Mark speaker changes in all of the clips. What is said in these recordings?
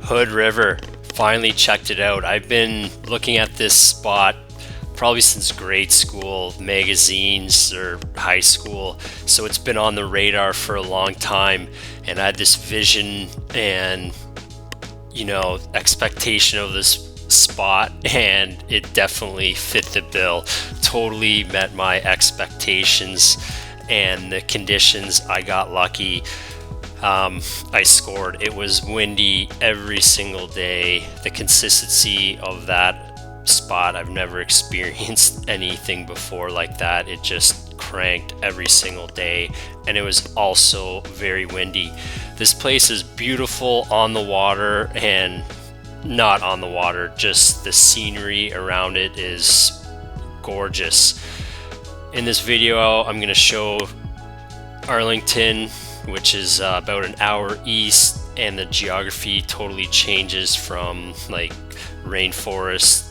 Speaker 1: Hood River. Finally checked it out. I've been looking at this spot probably since grade school, magazines, or high school. So it's been on the radar for a long time. And I had this vision and, expectation of this spot, and it definitely fit the bill. Totally met my expectations and the conditions. I got lucky. I scored. It was windy every single day. The consistency of that spot, I've never experienced anything before like that. It just cranked every single day, and it was also very windy. This place is beautiful on the water and not on the water, just the scenery around it is gorgeous. In this video, I'm going to show Arlington, which is about an hour east, and the geography totally changes from like rainforest,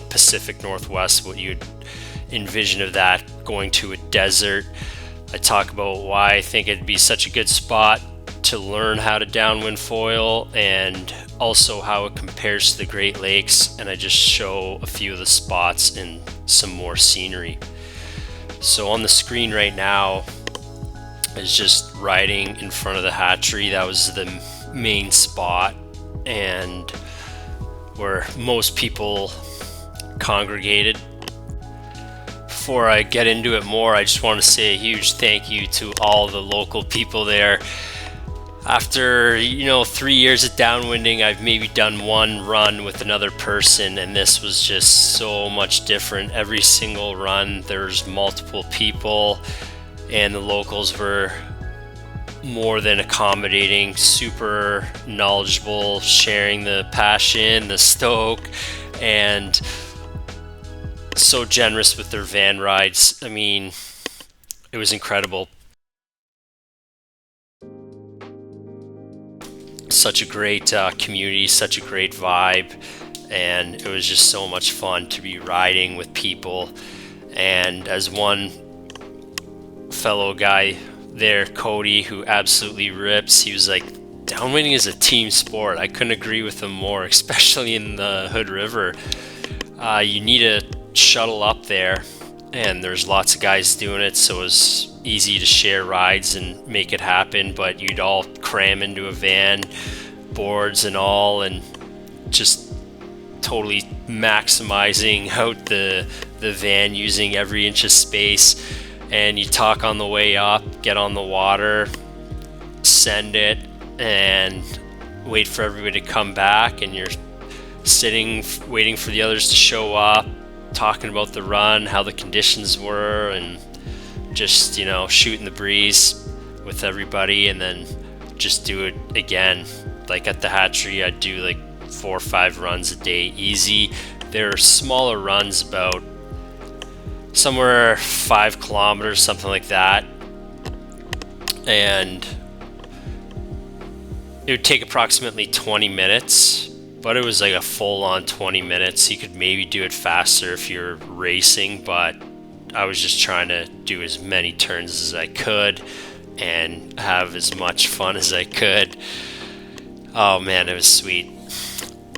Speaker 1: Pacific Northwest, what you'd envision of that, going to a desert. I talk about why I think it'd be such a good spot to learn how to downwind foil, and also how it compares to the Great Lakes, and I just show a few of the spots and some more scenery. So on the screen right now is just riding in front of the hatchery. That was the main spot and where most people congregated. Before I get into it more, I just want to say a huge thank you to all the local people there. After 3 years of downwinding, I've maybe done one run with another person, and this was just so much different. Every single run there's multiple people, and the locals were more than accommodating, super knowledgeable, sharing the passion, the stoke, and so generous with their van rides. I mean, it was incredible. Such a great community, such a great vibe, and it was just so much fun to be riding with people. And as one fellow guy there, Cody, who absolutely rips, he was like, downwinding is a team sport. I couldn't agree with him more, especially in the Hood River. You need a shuttle up there, and there's lots of guys doing it, so it was easy to share rides and make it happen. But you'd all cram into a van, boards and all, and just totally maximizing out the van, using every inch of space. And you talk on the way up, get on the water, send it, and wait for everybody to come back, and you're sitting waiting for the others to show up, talking about the run, how the conditions were, and just shooting the breeze with everybody, and then just do it again. Like at the hatchery, I'd do like 4 or 5 runs a day easy. There are smaller runs, about somewhere 5 kilometers, something like that, and it would take approximately 20 minutes, but it was like a full-on 20 minutes. You could maybe do it faster if you're racing, but I was just trying to do as many turns as I could and have as much fun as I could. Oh man, it was sweet.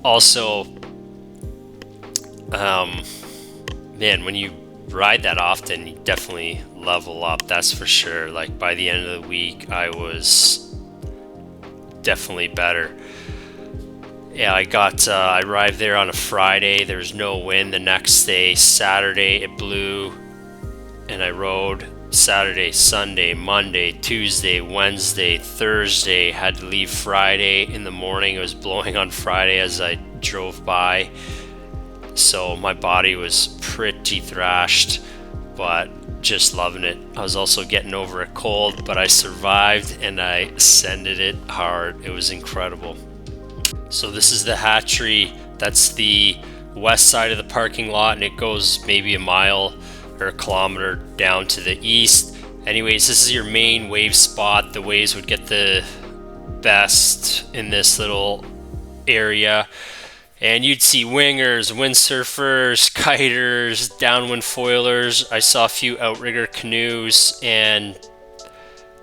Speaker 1: Also, man, when you ride that often, you definitely level up, that's for sure. Like by the end of the week, I was definitely better. Yeah, I arrived there on a Friday. There was no wind. The next day, Saturday, it blew, and I rode Saturday, Sunday, Monday, Tuesday, Wednesday, Thursday. Had to leave Friday in the morning. It was blowing on Friday as I drove by, so my body was pretty thrashed, but just loving it. I was also getting over a cold, but I survived, and I ascended it hard. It was incredible. So this is the hatchery. That's the west side of the parking lot, and it goes maybe a mile or a kilometer down to the east. Anyways, this is your main wave spot. The waves would get the best in this little area, and you'd see wingers, windsurfers, kiters, downwind foilers. I saw a few outrigger canoes, and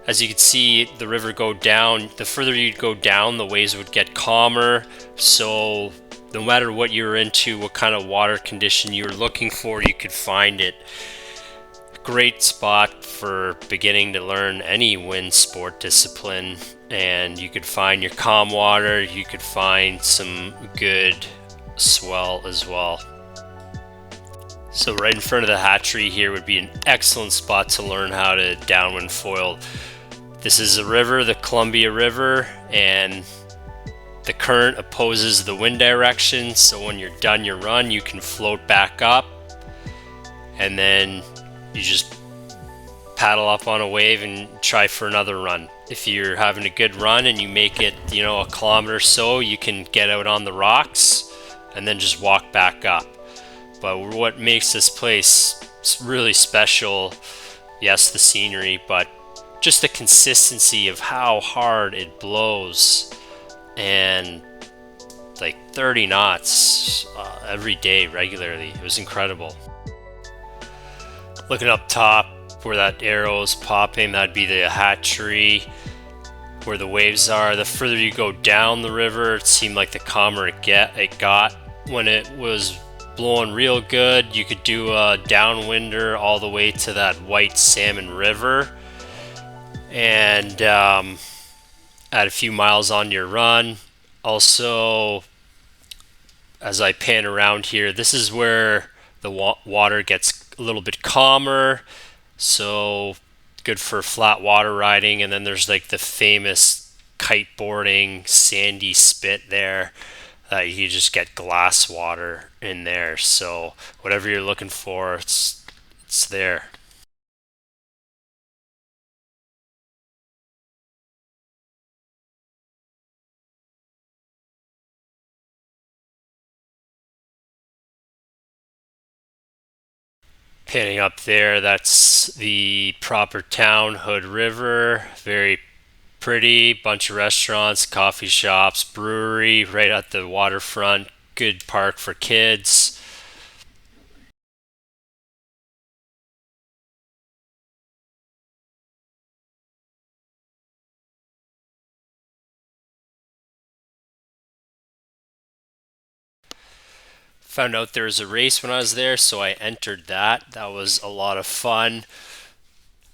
Speaker 1: As you can see the river go down, the further you'd go down, the waves would get calmer. So no matter what you were into, what kind of water condition you were looking for, you could find it. Great spot for beginning to learn any wind sport discipline, and you could find your calm water, you could find some good swell as well. So right in front of the hatchery here would be an excellent spot to learn how to downwind foil. This is a river, the Columbia River, and the current opposes the wind direction, so when you're done your run you can float back up and then you just paddle up on a wave and try for another run. If you're having a good run and you make it, a kilometer or so, you can get out on the rocks and then just walk back up. But what makes this place really special, yes, the scenery, but just the consistency of how hard it blows, and like 30 knots every day regularly. It was incredible. Looking up top where that arrow is popping, that'd be the hatchery where the waves are. The further you go down the river, it seemed like the calmer it got. When it was blowing real good, you could do a downwinder all the way to that white salmon river, and add a few miles on your run. Also, as I pan around here, this is where the water gets a little bit calmer, so good for flat water riding. And then there's like the famous kiteboarding sandy spit there that you just get glass water in there, so whatever you're looking for, it's there. Panning up there, that's the proper town, Hood River. Very pretty, bunch of restaurants, coffee shops, brewery right at the waterfront. Good park for kids. Found out there was a race when I was there, so I entered that. That was a lot of fun.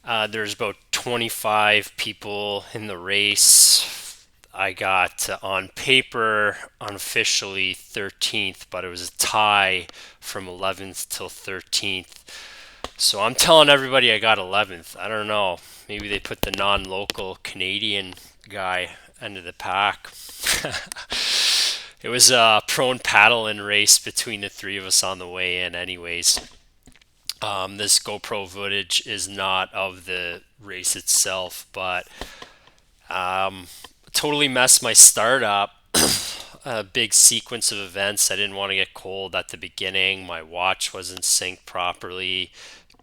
Speaker 1: There's about 25 people in the race. I got on paper unofficially 13th, but it was a tie from 11th till 13th. So I'm telling everybody I got 11th. I don't know. Maybe they put the non-local Canadian guy into the pack. It was a prone paddle-in race between the three of us on the way in anyways. This GoPro footage is not of the race itself, but totally messed my start up. A big sequence of events. I didn't want to get cold at the beginning. My watch wasn't synced properly.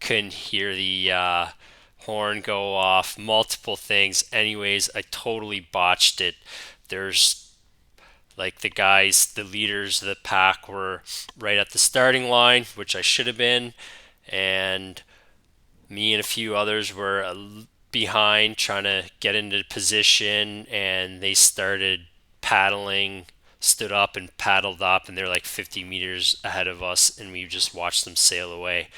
Speaker 1: Couldn't hear the horn go off. Multiple things. Anyways, I totally botched it. There's like the leaders of the pack were right at the starting line, which I should have been, and me and a few others were behind trying to get into position, and they started paddling, stood up and paddled up, and they're like 50 meters ahead of us, and we just watched them sail away.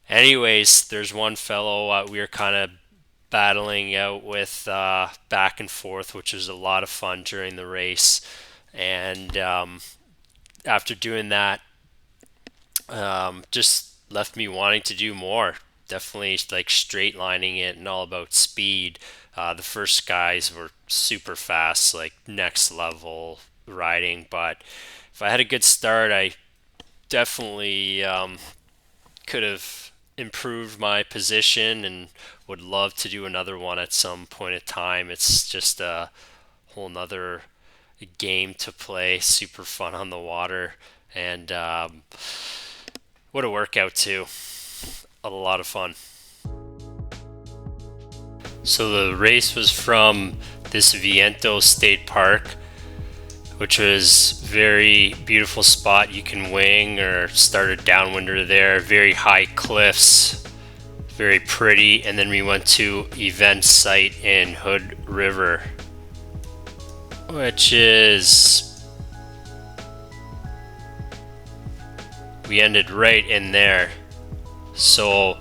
Speaker 1: Anyways, there's one fellow we were kind of battling out with back and forth, which was a lot of fun during the race. And after doing that, just left me wanting to do more. Definitely like straight lining it and all about speed. The first guys were super fast, like next level riding. But if I had a good start, I definitely could have improved my position and would love to do another one at some point in time. It's just a whole nother game to play. Super fun on the water, and what a workout too. A lot of fun. So the race was from this Viento State Park, which was very beautiful spot. You can wing or start a downwinder there. Very high cliffs, very pretty. And then we went to event site in Hood River, which is, we ended right in there. So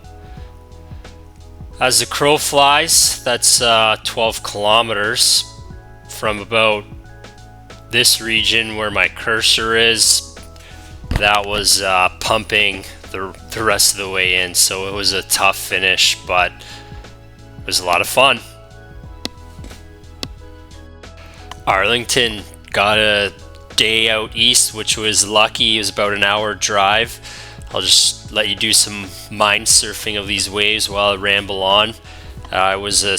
Speaker 1: as the crow flies, that's 12 kilometers from about this region where my cursor is. That was pumping the rest of the way in, so it was a tough finish, but it was a lot of fun. Arlington got a day out east, which was lucky. It was about an hour drive. I'll just let you do some mind surfing of these waves while I ramble on. It was a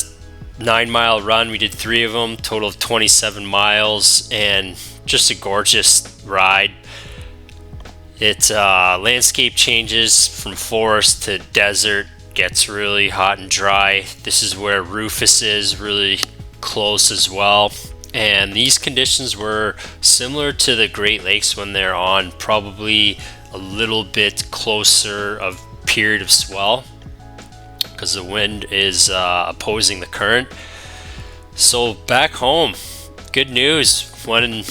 Speaker 1: 9-mile run. We did 3 of them, total of 27 miles, and just a gorgeous ride. It landscape changes from forest to desert, gets really hot and dry. This is where Rufus is, really close as well. And these conditions were similar to the Great Lakes when they're on, probably a little bit closer of period of swell because the wind is opposing the current. So back home, good news. When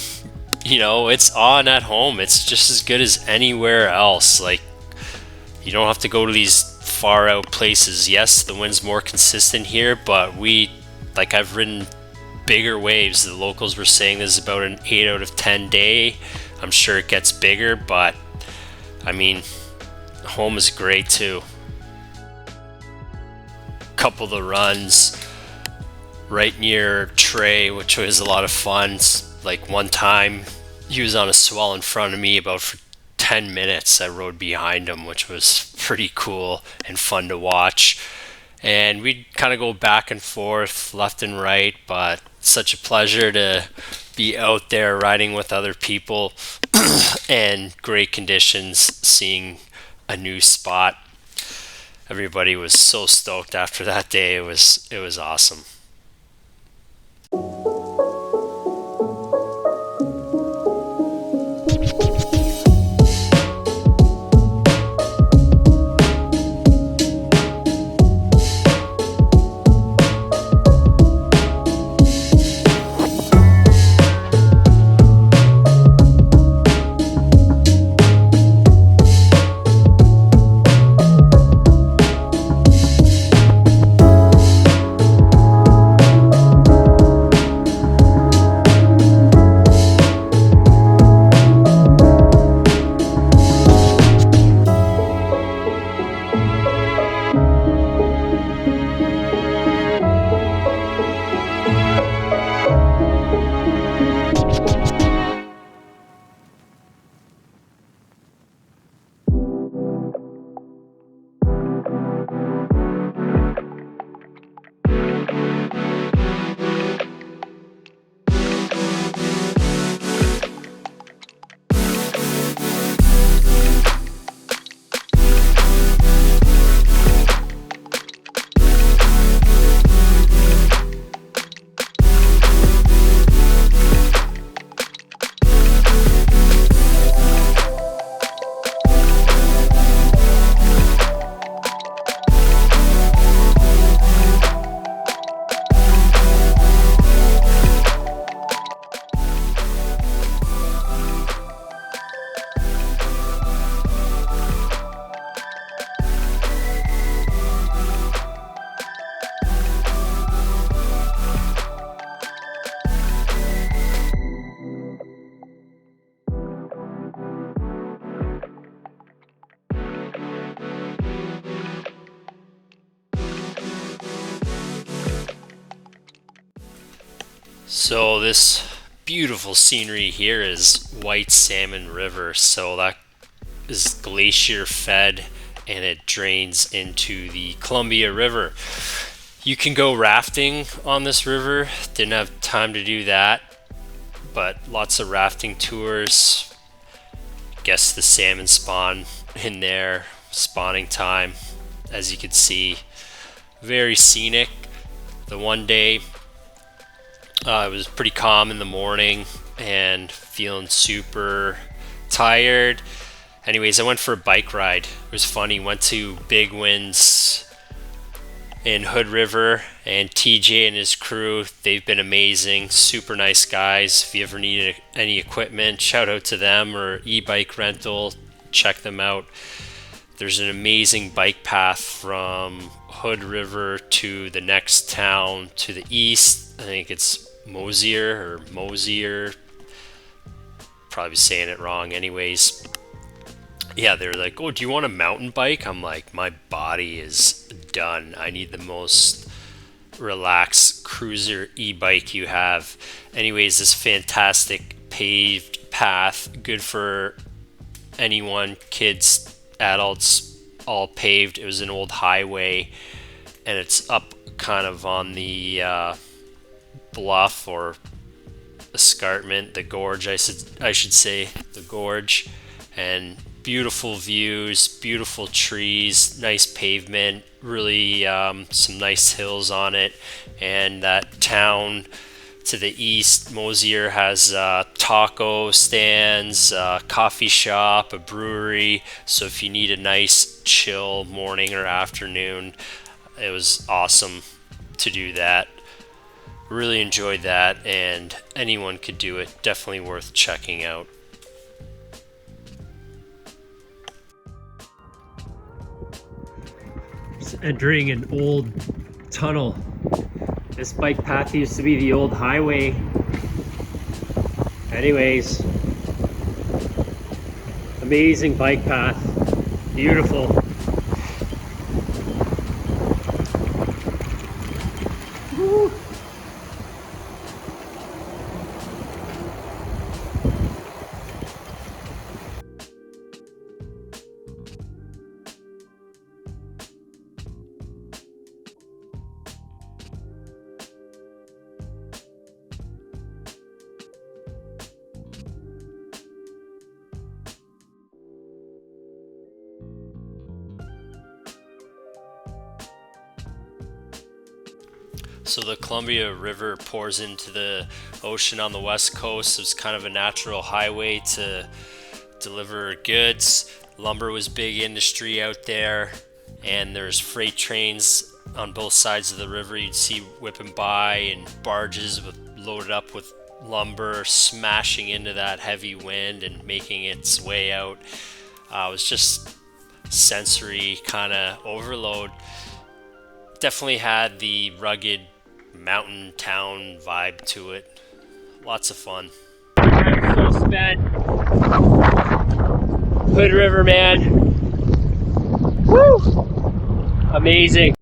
Speaker 1: it's on at home, it's just as good as anywhere else. Like, you don't have to go to these far out places. Yes, the wind's more consistent here, but I've ridden bigger waves. The locals were saying this is about an 8 out of 10 day. I'm sure it gets bigger, but I mean, home is great too. Couple of the runs right near Trey, which was a lot of fun. Like one time he was on a swell in front of me, about for 10 minutes I rode behind him, which was pretty cool and fun to watch. And we'd kind of go back and forth, left and right, but such a pleasure to be out there riding with other people and great conditions, seeing a new spot. Everybody was so stoked after that day. It was awesome. So this beautiful scenery here is White Salmon River. So that is glacier fed and it drains into the Columbia River. You can go rafting on this river. Didn't have time to do that, but lots of rafting tours. Guess the salmon spawn in there, spawning time, as you can see. Very scenic. The one day it was pretty calm in the morning and feeling super tired. Anyways, I went for a bike ride. It was funny. Went to Big Wind's in Hood River, and TJ and his crew, they've been amazing, super nice guys. If you ever need any equipment, shout out to them, or e-bike rental, check them out. There's an amazing bike path from Hood River to the next town to the east. I think it's Mosier, probably saying it wrong. Anyways, yeah, they're like, oh, do you want a mountain bike? I'm like, my body is done. I need the most relaxed cruiser e-bike you have. Anyways, this fantastic paved path, good for anyone, kids, adults, all paved. It was an old highway, and it's up kind of on the bluff or escarpment, the gorge, I should say, the gorge, and beautiful views, beautiful trees, nice pavement, really some nice hills on it. And that town to the east, Mosier, has taco stands, coffee shop, a brewery. So if you need a nice chill morning or afternoon, it was awesome to do that. Really enjoyed that, and anyone could do it. Definitely worth checking out. Just entering an old tunnel. This bike path used to be the old highway. Anyways, amazing bike path. Beautiful. Woo. So the Columbia River pours into the ocean on the west coast. It's kind of a natural highway to deliver goods. Lumber was big industry out there, and there's freight trains on both sides of the river. You'd see whipping by, and barges loaded up with lumber smashing into that heavy wind and making its way out. It was just sensory kind of overload. Definitely had the rugged mountain town vibe to it. Lots of fun. I'm so spent. Hood River, man. Woo! Amazing.